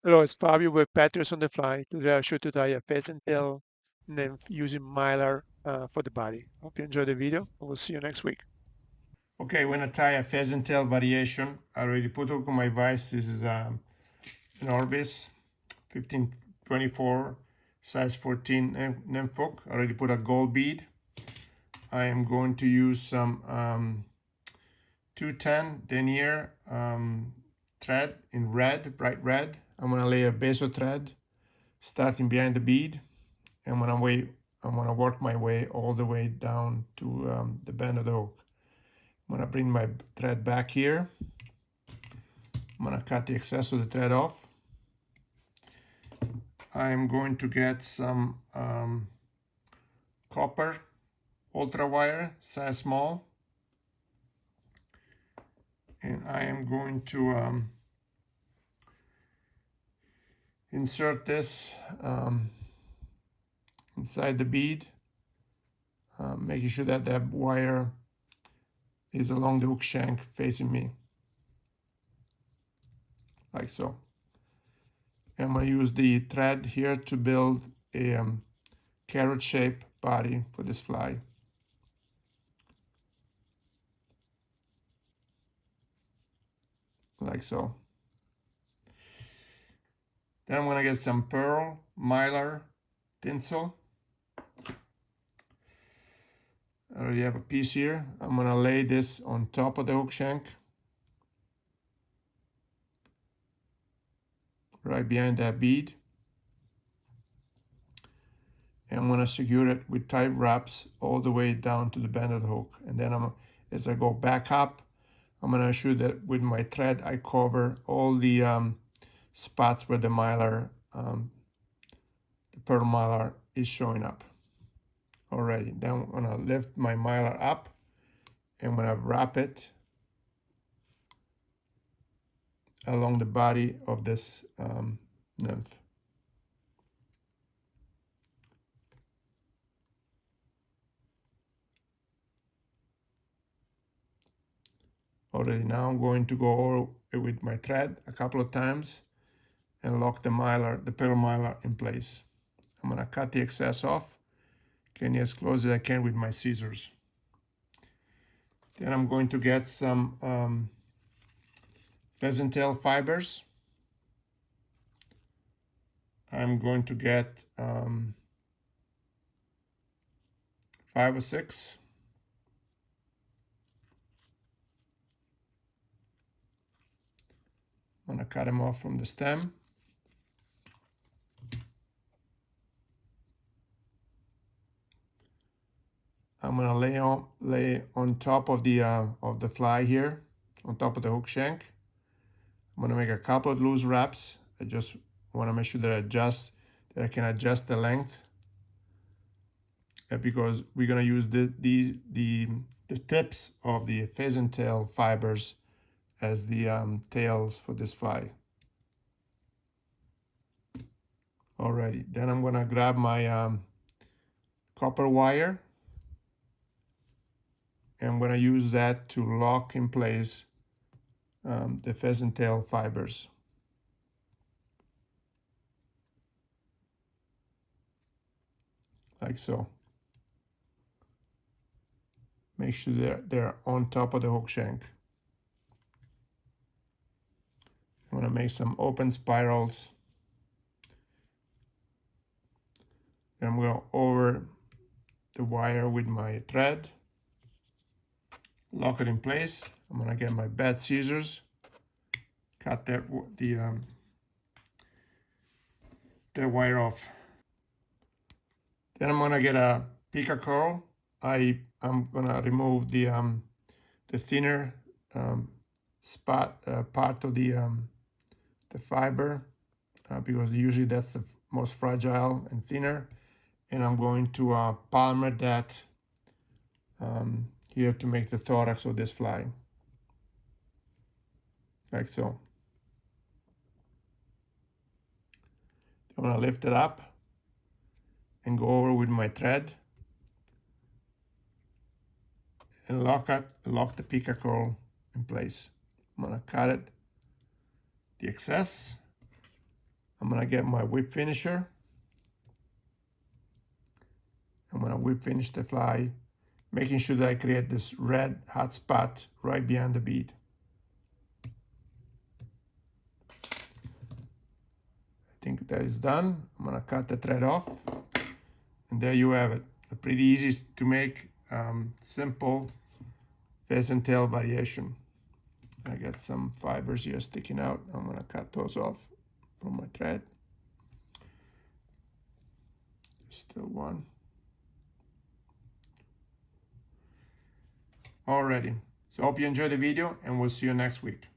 Hello, it's Fabio with Patterns on the Fly. Today I'll show you to tie a pheasant tail nymph using Mylar for the body. Hope you enjoy the video, and we'll see you next week. Okay, when I tie a pheasant tail variation, I already put hook on my vise. This is an Orvis 1524 size 14 nymph hook. I already put a gold bead. I am going to use some 210 denier thread in red, bright red. I'm going to lay a bezel thread starting behind the bead. And I'm gonna work my way all the way down to the bend of the hook. I'm gonna bring my thread back here. I'm gonna cut the excess of the thread off. I'm going to get some copper UltraWire, size small, and I am going to insert this inside the bead, making sure that that wire is along the hook shank facing me, like so. And I'm going to use the thread here to build a carrot-shaped body for this fly. Like so. Then I'm going to get some pearl mylar tinsel. I already have a piece here. I'm going to lay this on top of the hook shank, right behind that bead. And I'm going to secure it with tight wraps all the way down to the bend of the hook. And then as I go back up, I'm going to ensure that with my thread I cover all the spots where the mylar, the pearl mylar is showing up already. Then I'm going to lift my mylar up and I'm going to wrap it along the body of this nymph. Already now I'm going to go over it with my thread a couple of times and lock the mylar, the pearl mylar in place. I'm going to cut the excess off, getting as close as I can with my scissors. Then I'm going to get some pheasant tail fibers. I'm going to get 5 or 6. I'm going to cut them off from the stem. I'm going to lay on top of the fly here, on top of the hook shank. I'm going to make a couple of loose wraps. I just want to make sure that I can adjust the length, because we're going to use the tips of the pheasant tail fibers as the tails for this fly. Alrighty, then I'm going to grab my copper wire, and I'm going to use that to lock in place the pheasant tail fibers. Like so. Make sure they're on top of the hook shank. I'm going to make some open spirals. And I'm going over the wire with my thread. Lock it in place. I'm going to get my bed scissors. Cut the wire off. Then I'm going to get a Peacock herl. I'm going to remove the thinner part of the fiber, because usually that's the most fragile and thinner, and I'm going to palmer that here to make the thorax of this fly, like so. I'm going to lift it up and go over with my thread and lock the Peacock herl in place. I'm going to cut it, the excess, I'm gonna get my whip finisher. I'm gonna whip finish the fly, making sure that I create this red hot spot right behind the bead. I think that is done. I'm gonna cut the thread off, and there you have it. A pretty easy to make, simple pheasant tail variation. I got some fibers here sticking out. I'm gonna cut those off from my thread. Still one. Alrighty. So I hope you enjoyed the video, and we'll see you next week.